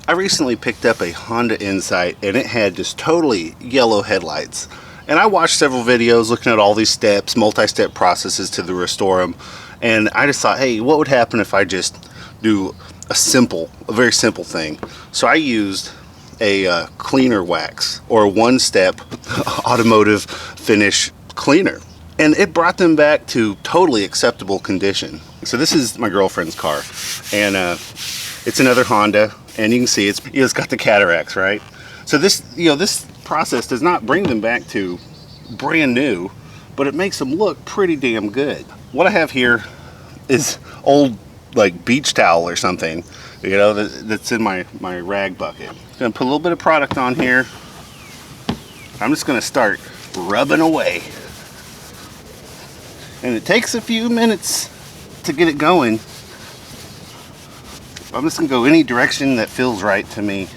I recently picked up a Honda Insight and it had just totally yellow headlights. And I watched several videos looking at all these steps, multi-step processes to restore them. And I just thought, hey, what would happen if I just do a very simple thing? So I used a cleaner wax, or a one-step automotive finish cleaner. And it brought them back to totally acceptable condition. So this is my girlfriend's car. And it's another Honda. And you can see it's got the cataracts, right? So this process does not bring them back to brand new, but it makes them look pretty damn good. What I have here is old like beach towel or something, that's in my rag bucket. I'm gonna put a little bit of product on here. I'm just gonna start rubbing away. And it takes a few minutes to get it going. I'm just gonna go any direction that feels right to me,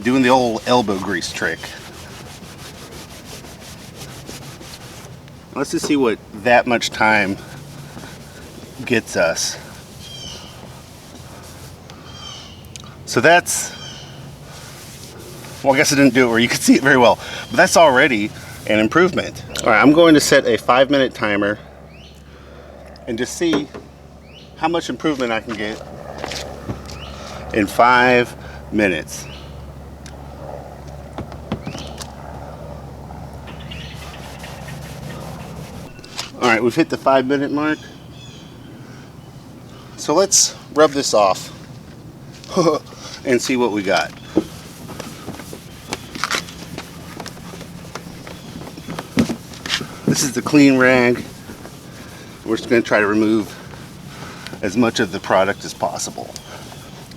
doing the old elbow grease trick. Let's just see what that much time gets us. So that's, well, I guess I didn't do it where you could see it very well, but that's already an improvement. All right, I'm going to set a 5-minute timer and just see how much improvement I can get in 5 minutes. All right, we've hit the 5-minute mark. So let's rub this off and see what we got. This is the clean rag. We're just going to try to remove as much of the product as possible.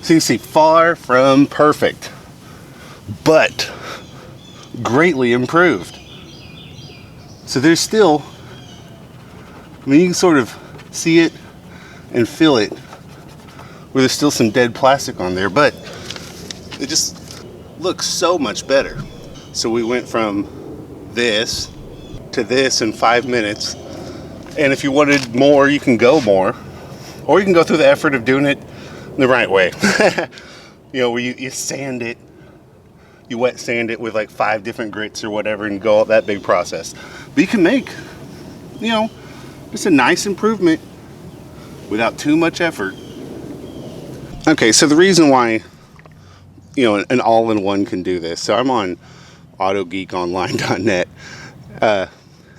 So you can see, far from perfect, but greatly improved. So there's still, I mean, you can sort of see it and feel it, where there's still some dead plastic on there, but it just looks so much better. So we went from this to this in 5 minutes, and if you wanted more, you can go more, or you can go through the effort of doing it the right way. Where you sand it, you wet sand it with like 5 different grits or whatever, and go that big process. But you can make, just a nice improvement without too much effort. Okay, so the reason why, an all-in-one can do this. So I'm on autogeekonline.net.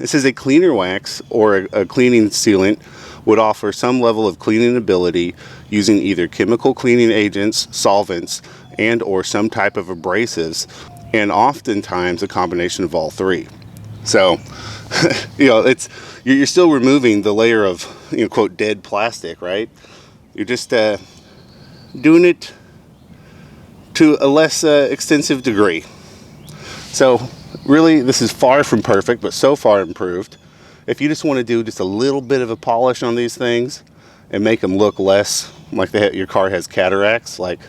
It says a cleaner wax or a cleaning sealant would offer some level of cleaning ability using either chemical cleaning agents, solvents, and or some type of abrasives, and oftentimes a combination of all three. So, you're still removing the layer of, quote, dead plastic, right? You're just doing it to a less extensive degree. So, really, this is far from perfect, but so far improved. If you just want to do just a little bit of a polish on these things and make them look less like your car has cataracts, like,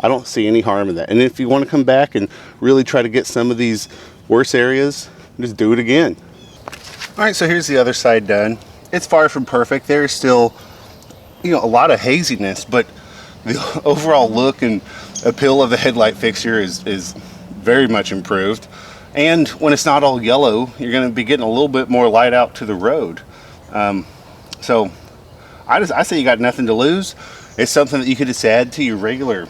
I don't see any harm in that. And if you want to come back and really try to get some of these worse areas, just do it again. All right, so here's the other side done. It's far from perfect. There's still, a lot of haziness, but the overall look and appeal of the headlight fixture is very much improved. And when it's not all yellow, you're going to be getting a little bit more light out to the road. So I say you got nothing to lose. It's something that you could just add to your regular,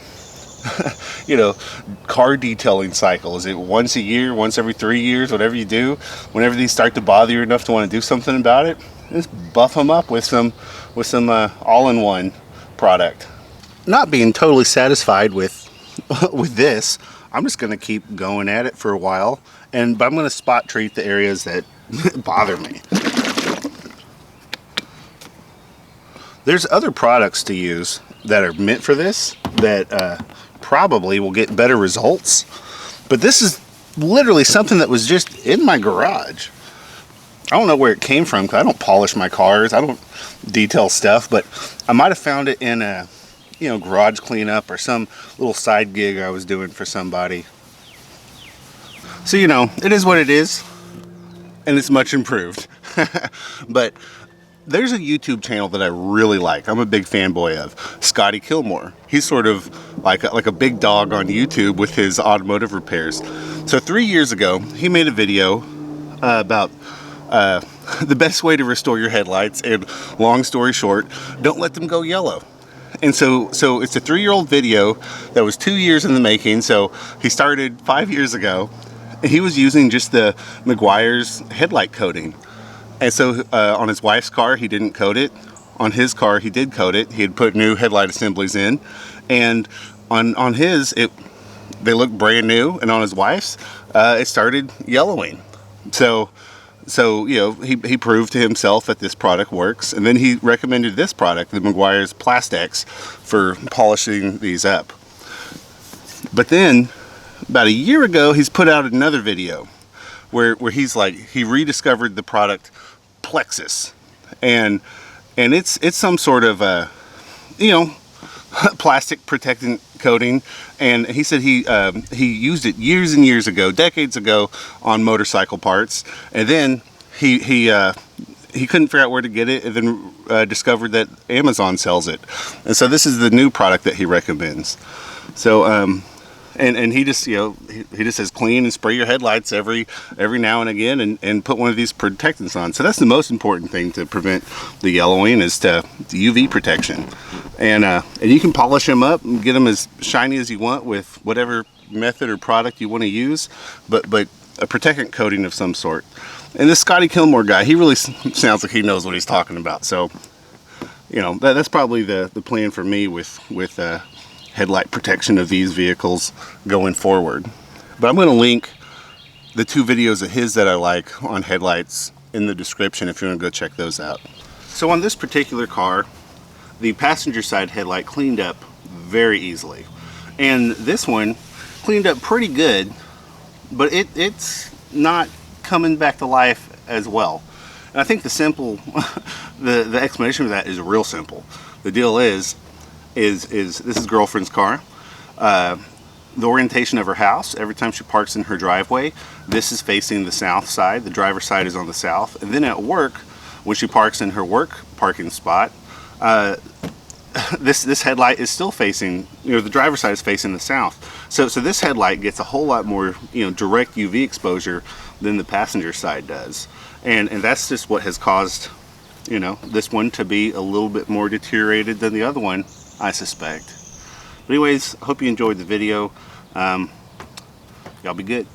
car detailing cycle. Is it once a year, once every 3 years, whatever you do? Whenever these start to bother you enough to want to do something about it, just buff them up with some all-in-one product. Not being totally satisfied with this, I'm just going to keep going at it for a while, but I'm going to spot treat the areas that bother me. There's other products to use that are meant for this that probably will get better results, but this is literally something that was just in my garage. I don't know where it came from because I don't polish my cars, I don't detail stuff, but I might have found it in a garage cleanup or some little side gig I was doing for somebody. So it is what it is, and it's much improved. But There's a YouTube channel that I really like. I'm a big fanboy of Scotty Kilmer. He's sort of like a big dog on YouTube with his automotive repairs. So 3 years ago, he made a video about the best way to restore your headlights, and long story short, don't let them go yellow. And so it's a 3-year-old video that was 2 years in the making. So he started 5 years ago, and he was using just the Meguiar's headlight coating. And so on his wife's car, he didn't coat it. On his car, he did coat it. He had put new headlight assemblies in, and on his, they looked brand new, and on his wife's, it started yellowing. So you know, he proved to himself that this product works, and then he recommended this product, the Meguiar's Plastex, for polishing these up. But then, about a year ago, he's put out another video where he's like, he rediscovered the product Plexus, and it's some sort of you know, plastic protectant coating, and he said he used it years and years ago, decades ago, on motorcycle parts, and then he couldn't figure out where to get it, and then discovered that Amazon sells it, and so this is the new product that he recommends. So and he just, you know, he just says clean and spray your headlights every now and again, and put one of these protectants on. So that's the most important thing to prevent the yellowing, is the UV protection. And you can polish them up and get them as shiny as you want with whatever method or product you want to use, but a protectant coating of some sort. And this Scotty Kilmer guy, he really sounds like he knows what he's talking about. So, you know, that's probably the plan for me with headlight protection of these vehicles going forward. But I'm going to link the 2 videos of his that I like on headlights in the description if you want to go check those out. So on this particular car, the passenger side headlight cleaned up very easily, and this one cleaned up pretty good, but it's not coming back to life as well. And I think the simple the explanation for that is real simple. The deal is this is girlfriend's car. The orientation of her house, every time she parks in her driveway, this is facing the south side, the driver's side is on the south, and then at work, when she parks in her work parking spot, this headlight is still facing, you know, the driver's side is facing the south. So this headlight gets a whole lot more, you know, direct UV exposure than the passenger side does, and that's just what has caused, you know, this one to be a little bit more deteriorated than the other one, I suspect. But anyways, I hope you enjoyed the video. Y'all be good.